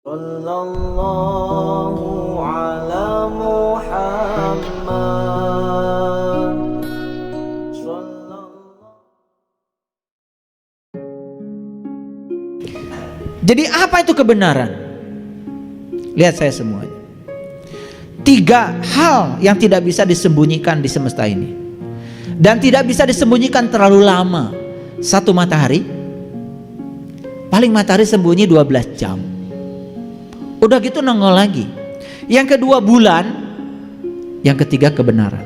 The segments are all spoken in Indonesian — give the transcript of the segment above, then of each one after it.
Sallallahu ala Muhammad. Jadi apa itu kebenaran? Lihat saya semuanya. 3 hal yang tidak bisa disembunyikan di semesta ini, dan tidak bisa disembunyikan terlalu lama. 1, matahari. Paling matahari sembunyi 12 jam. Udah gitu nongol lagi. Yang kedua bulan. Yang ketiga kebenaran.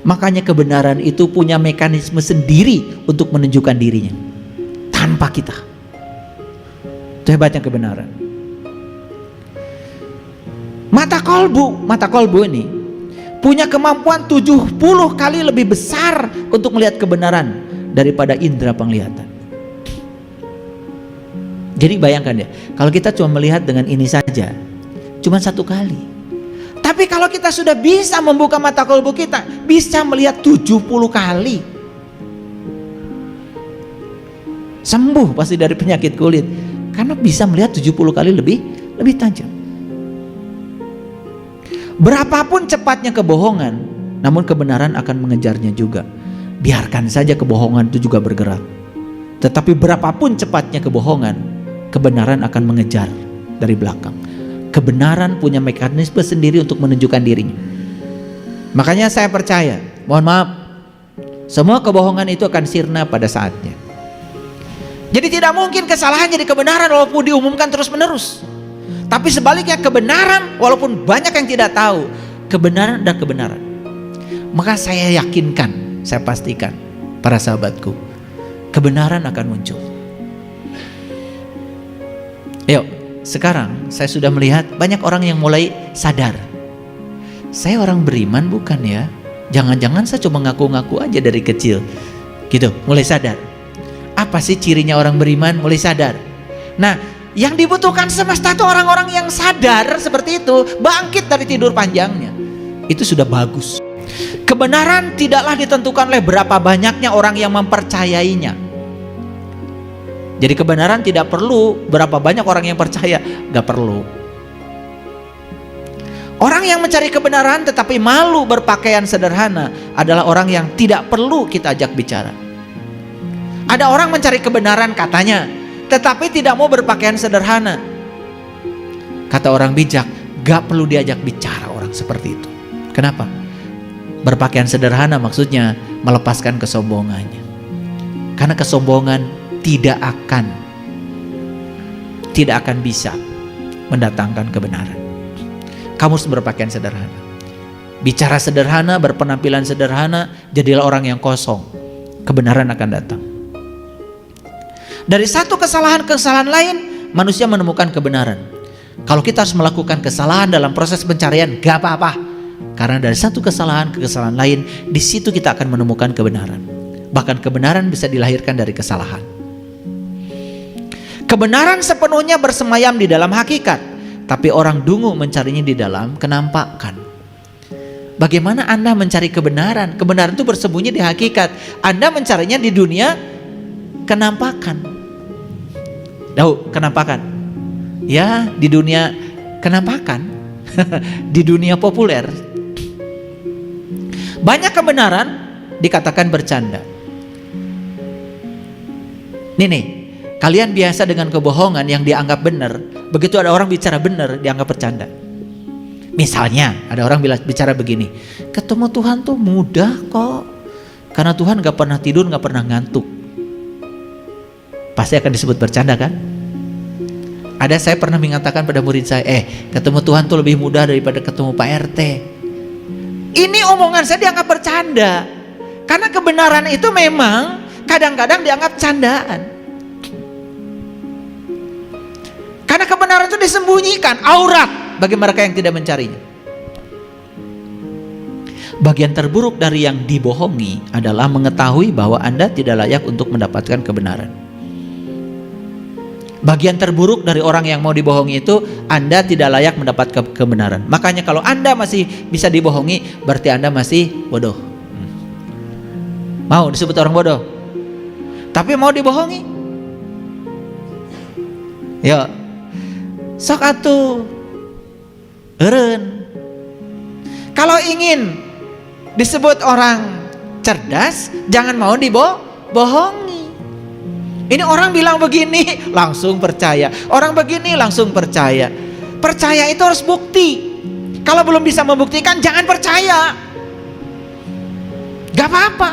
Makanya kebenaran itu punya mekanisme sendiri untuk menunjukkan dirinya tanpa kita. Itu hebatnya kebenaran. Mata kolbu ini punya kemampuan 70 kali lebih besar untuk melihat kebenaran daripada indera penglihatan. Jadi bayangkan ya, kalau kita cuma melihat dengan ini saja, cuma 1 kali. Tapi kalau kita sudah bisa membuka mata kolbu kita, bisa melihat 70 kali. Sembuh pasti dari penyakit kulit, karena bisa melihat 70 kali lebih tajam. Berapapun cepatnya kebohongan, namun kebenaran akan mengejarnya juga. Biarkan saja kebohongan itu juga bergerak. Tetapi berapapun cepatnya kebohongan, kebenaran akan mengejar dari belakang. Kebenaran punya mekanisme sendiri untuk menunjukkan dirinya. Makanya saya percaya, mohon maaf, semua kebohongan itu akan sirna pada saatnya. Jadi tidak mungkin kesalahan jadi kebenaran walaupun diumumkan terus menerus. Tapi sebaliknya kebenaran walaupun banyak yang tidak tahu, kebenaran dan kebenaran. Maka saya yakinkan, saya pastikan para sahabatku, kebenaran akan muncul. Yuk, sekarang saya sudah melihat banyak orang yang mulai sadar. Saya orang beriman bukan ya? Jangan-jangan saya cuma ngaku-ngaku aja dari kecil. Gitu, mulai sadar. Apa sih cirinya orang beriman? Mulai sadar. Nah, yang dibutuhkan semesta itu orang-orang yang sadar seperti itu, bangkit dari tidur panjangnya. Itu sudah bagus. Kebenaran tidaklah ditentukan oleh berapa banyaknya orang yang mempercayainya. Jadi kebenaran tidak perlu berapa banyak orang yang percaya, gak perlu. Orang yang mencari kebenaran tetapi malu berpakaian sederhana adalah orang yang tidak perlu kita ajak bicara. Ada orang mencari kebenaran katanya, tetapi tidak mau berpakaian sederhana. Kata orang bijak, gak perlu diajak bicara orang seperti itu. Kenapa? Berpakaian sederhana maksudnya melepaskan kesombongannya. Karena kesombongan tidak akan bisa mendatangkan kebenaran. Kamu harus berpakaian sederhana, bicara sederhana, berpenampilan sederhana, jadilah orang yang kosong. Kebenaran akan datang. Dari satu kesalahan lain, manusia menemukan kebenaran. Kalau kita harus melakukan kesalahan dalam proses pencarian, gak apa-apa. Karena dari satu kesalahan ke kesalahan lain, di situ kita akan menemukan kebenaran. Bahkan kebenaran bisa dilahirkan dari kesalahan. Kebenaran sepenuhnya bersemayam di dalam hakikat, tapi orang dungu mencarinya di dalam kenampakan. Bagaimana Anda mencari kebenaran? Kebenaran itu bersembunyi di hakikat. Anda mencarinya di dunia kenampakan. Tahu kenampakan? Ya, di dunia kenampakan. Di dunia populer. Banyak kebenaran dikatakan bercanda. Nih, kalian biasa dengan kebohongan yang dianggap benar. Begitu ada orang bicara benar, dianggap bercanda. Misalnya ada orang bicara begini, ketemu Tuhan tuh mudah kok, karena Tuhan gak pernah tidur, gak pernah ngantuk. Pasti akan disebut bercanda kan? Ada, saya pernah mengatakan pada murid saya, ketemu Tuhan tuh lebih mudah daripada ketemu Pak RT. Ini omongan saya dianggap bercanda, karena kebenaran itu memang kadang-kadang dianggap candaan. Karena kebenaran itu disembunyikan, aurat bagi mereka yang tidak mencarinya. Bagian terburuk dari yang dibohongi adalah mengetahui bahwa Anda tidak layak untuk mendapatkan kebenaran. Bagian terburuk dari orang yang mau dibohongi itu, Anda tidak layak mendapat kebenaran. Makanya kalau Anda masih bisa dibohongi, berarti Anda masih bodoh. Mau disebut orang bodoh, tapi mau dibohongi? Ya, sok atuh eureun. Kalau ingin disebut orang cerdas, jangan mau dibohongi. Ini orang bilang begini, langsung percaya. Orang begini, langsung percaya. Percaya itu harus bukti. Kalau belum bisa membuktikan, jangan percaya. Gak apa-apa.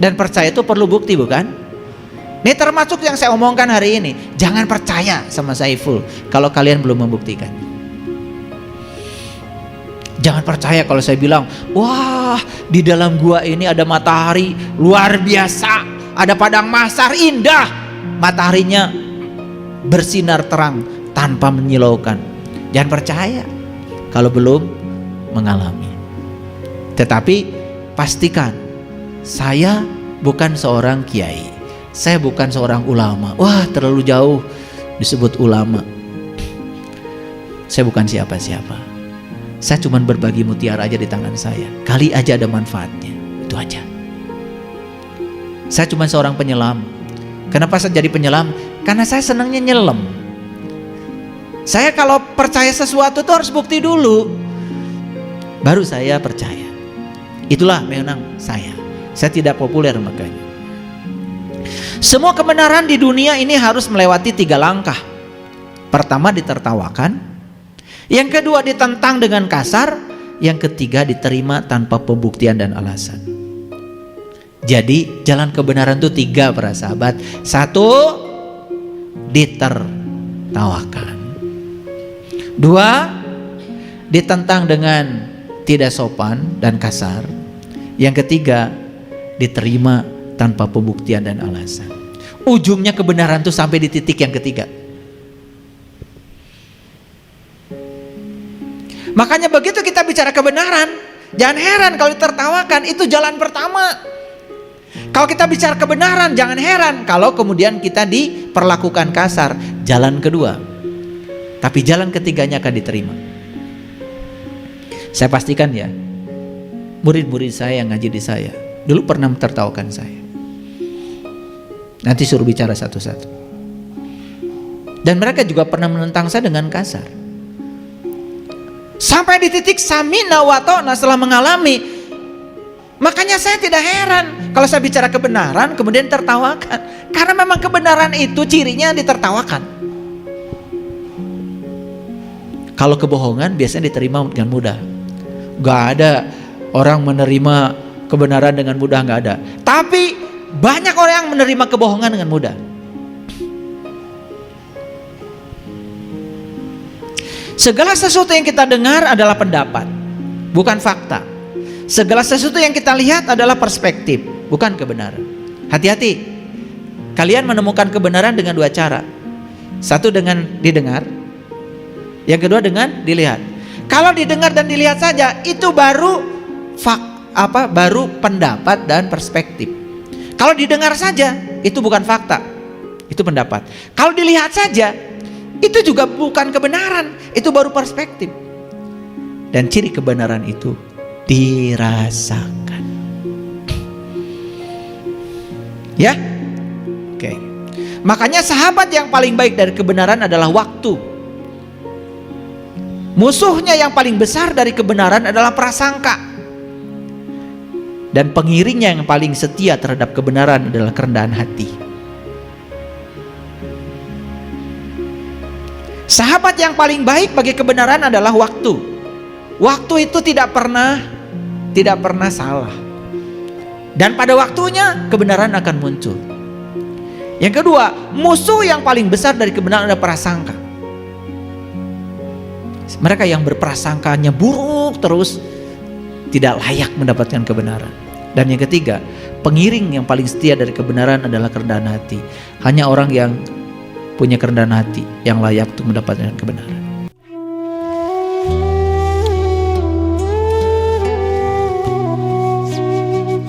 Dan percaya itu perlu bukti, bukan? Ini termasuk yang saya omongkan hari ini. Jangan percaya sama Saiful kalau kalian belum membuktikan. Jangan percaya kalau saya bilang, wah di dalam gua ini ada matahari luar biasa, ada padang mahsyar indah, mataharinya bersinar terang tanpa menyilaukan. Jangan percaya kalau belum mengalami. Tetapi pastikan, saya bukan seorang kiai, saya bukan seorang ulama. Wah terlalu jauh disebut ulama. Saya bukan siapa-siapa. Saya cuma berbagi mutiara aja di tangan saya. Kali aja ada manfaatnya. Itu aja. Saya cuma seorang penyelam. Kenapa saya jadi penyelam? Karena saya senangnya nyelam. Saya kalau percaya sesuatu tuh harus bukti dulu, baru saya percaya. Itulah memang saya. Saya tidak populer makanya. Semua kebenaran di dunia ini harus melewati 3 langkah. Pertama ditertawakan, yang kedua ditentang dengan kasar, yang ketiga diterima tanpa pembuktian dan alasan. Jadi jalan kebenaran itu 3 para sahabat. 1, ditertawakan. 2, ditentang dengan tidak sopan dan kasar. Yang ketiga diterima tanpa pembuktian dan alasan. Ujungnya kebenaran itu sampai di titik yang ketiga. Makanya begitu kita bicara kebenaran, jangan heran kalau ditertawakan, itu jalan pertama. Kalau kita bicara kebenaran, jangan heran kalau kemudian kita diperlakukan kasar, jalan kedua. Tapi jalan ketiganya akan diterima. Saya pastikan ya, murid-murid saya yang ngaji di saya dulu pernah mentertawakan saya. Nanti suruh bicara satu-satu. Dan mereka juga pernah menentang saya dengan kasar. Sampai di titik samina wa ta'na setelah mengalami. Makanya saya tidak heran kalau saya bicara kebenaran kemudian tertawakan. Karena memang kebenaran itu cirinya ditertawakan. Kalau kebohongan biasanya diterima dengan mudah. Gak ada orang menerima kebenaran dengan mudah, gak ada. Tapi banyak orang yang menerima kebohongan dengan mudah. Segala sesuatu yang kita dengar adalah pendapat, bukan fakta. Segala sesuatu yang kita lihat adalah perspektif, bukan kebenaran. Hati-hati, kalian menemukan kebenaran dengan 2 cara. Satu dengan didengar, yang kedua dengan dilihat. Kalau didengar dan dilihat saja, itu baru baru pendapat dan perspektif. Kalau didengar saja, itu bukan fakta, itu pendapat. Kalau dilihat saja, itu juga bukan kebenaran, itu baru perspektif. Dan ciri kebenaran itu dirasakan. Ya? Oke. Makanya sahabat yang paling baik dari kebenaran adalah waktu. Musuhnya yang paling besar dari kebenaran adalah prasangka. Dan pengiringnya yang paling setia terhadap kebenaran adalah kerendahan hati. Sahabat yang paling baik bagi kebenaran adalah waktu. Waktu itu tidak pernah salah. Dan pada waktunya kebenaran akan muncul. Yang kedua, musuh yang paling besar dari kebenaran adalah prasangka. Mereka yang berprasangkanya buruk terus, tidak layak mendapatkan kebenaran. Dan yang ketiga, pengiring yang paling setia dari kebenaran adalah kerendahan hati. Hanya orang yang punya kerendahan hati yang layak untuk mendapatkan kebenaran.